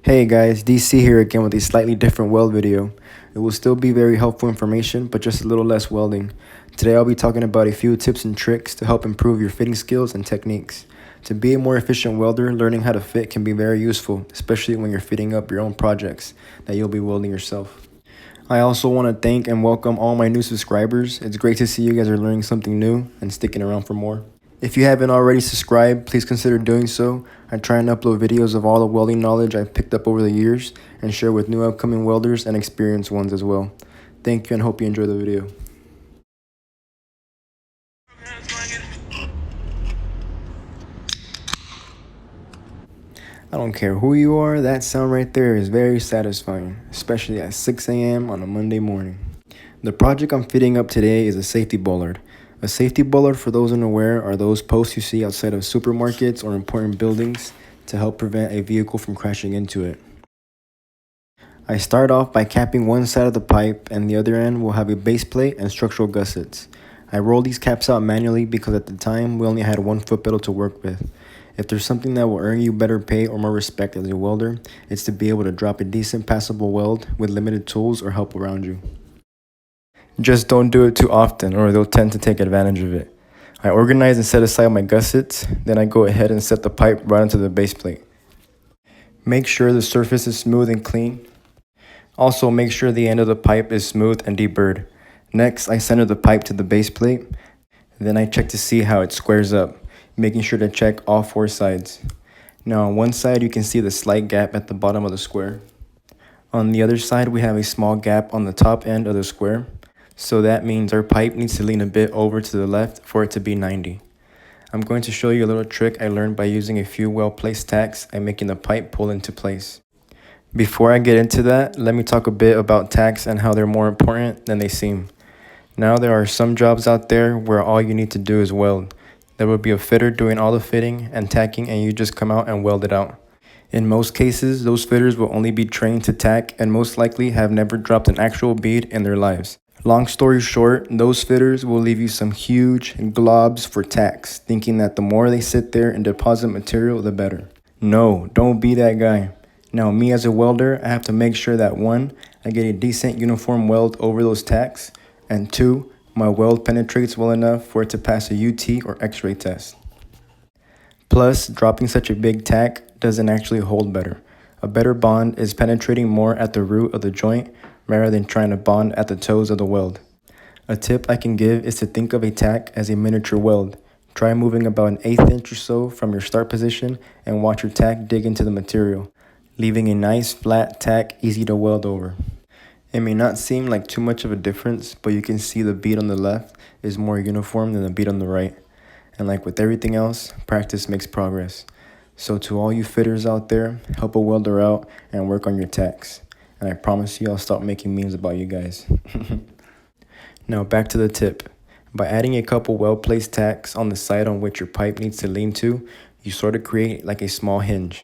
Hey guys, DC here again with a slightly different weld video. It will still be very helpful information, but just a little less welding. Today I'll be talking about a few tips and tricks to help improve your fitting skills and techniques. To be a more efficient welder, learning how to fit can be very useful, especially when you're fitting up your own projects that you'll be welding yourself. I also want to thank and welcome all my new subscribers. It's great to see you guys are learning something new and sticking around for more. If you haven't already subscribed, please consider doing so. I try and upload videos of all the welding knowledge I've picked up over the years and share with new upcoming welders and experienced ones as well. Thank you and hope you enjoy the video. I don't care who you are, that sound right there is very satisfying, especially at 6 a.m. on a Monday morning. The project I'm fitting up today is a safety bollard. A safety bollard, for those unaware, are those posts you see outside of supermarkets or important buildings to help prevent a vehicle from crashing into it. I start off by capping one side of the pipe, and the other end will have a base plate and structural gussets. I roll these caps out manually because at the time we only had one foot pedal to work with. If there's something that will earn you better pay or more respect as a welder, it's to be able to drop a decent passable weld with limited tools or help around you. Just don't do it too often or they'll tend to take advantage of it. I organize and set aside my gussets, then I go ahead and set the pipe right onto the base plate. Make sure the surface is smooth and clean. Also make sure the end of the pipe is smooth and deburred. Next, I center the pipe to the base plate. Then I check to see how it squares up, making sure to check all four sides. Now on one side you can see the slight gap at the bottom of the square. On the other side we have a small gap on the top end of the square. So that means our pipe needs to lean a bit over to the left for it to be 90. I'm going to show you a little trick I learned by using a few well-placed tacks and making the pipe pull into place. Before I get into that, let me talk a bit about tacks and how they're more important than they seem. Now there are some jobs out there where all you need to do is weld. There will be a fitter doing all the fitting and tacking and you just come out and weld it out. In most cases, those fitters will only be trained to tack and most likely have never dropped an actual bead in their lives. Long story short, those fitters will leave you some huge globs for tacks, thinking that the more they sit there and deposit material, the better. No, don't be that guy. Now, me as a welder, I have to make sure that 1, I get a decent uniform weld over those tacks, and 2, my weld penetrates well enough for it to pass a UT or X-ray test. Plus, dropping such a big tack doesn't actually hold better. A better bond is penetrating more at the root of the joint rather than trying to bond at the toes of the weld. A tip I can give is to think of a tack as a miniature weld. Try moving about an 1/8 inch or so from your start position and watch your tack dig into the material, leaving a nice flat tack easy to weld over. It may not seem like too much of a difference, but you can see the bead on the left is more uniform than the bead on the right. And like with everything else, practice makes progress. So to all you fitters out there, help a welder out and work on your tacks. And I promise you I'll stop making memes about you guys. Now back to the tip. By adding a couple well-placed tacks on the side on which your pipe needs to lean to, you sort of create like a small hinge.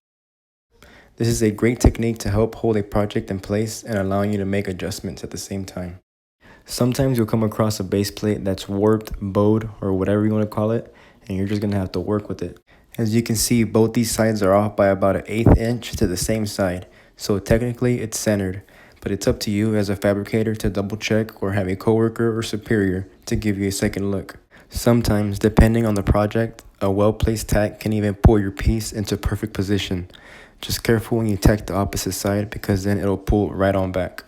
This is a great technique to help hold a project in place and allowing you to make adjustments at the same time. Sometimes you'll come across a base plate that's warped, bowed, or whatever you want to call it, and you're just going to have to work with it. As you can see, both these sides are off by about an 1/8 inch to the same side. So technically it's centered, but it's up to you as a fabricator to double check or have a coworker or superior to give you a second look. Sometimes, depending on the project, a well-placed tack can even pull your piece into perfect position. Just careful when you tack the opposite side because then it'll pull right on back.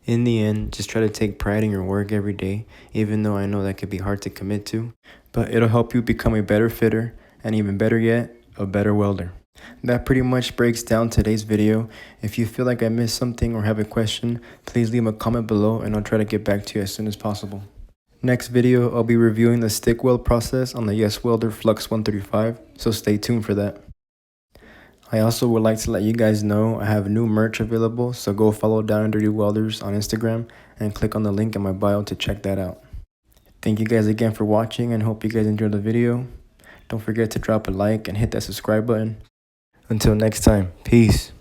In the end, just try to take pride in your work every day, even though I know that can be hard to commit to, but it'll help you become a better fitter and even better yet, a better welder. That pretty much breaks down today's video. If you feel like I missed something or have a question, please leave a comment below and I'll try to get back to you as soon as possible. Next video, I'll be reviewing the stick weld process on the Yes Welder Flux 135, so stay tuned for that. I also would like to let you guys know I have new merch available, so go follow Down and Dirty Welders on Instagram and click on the link in my bio to check that out. Thank you guys again for watching and hope you guys enjoyed the video. Don't forget to drop a like and hit that subscribe button. Until next time, peace.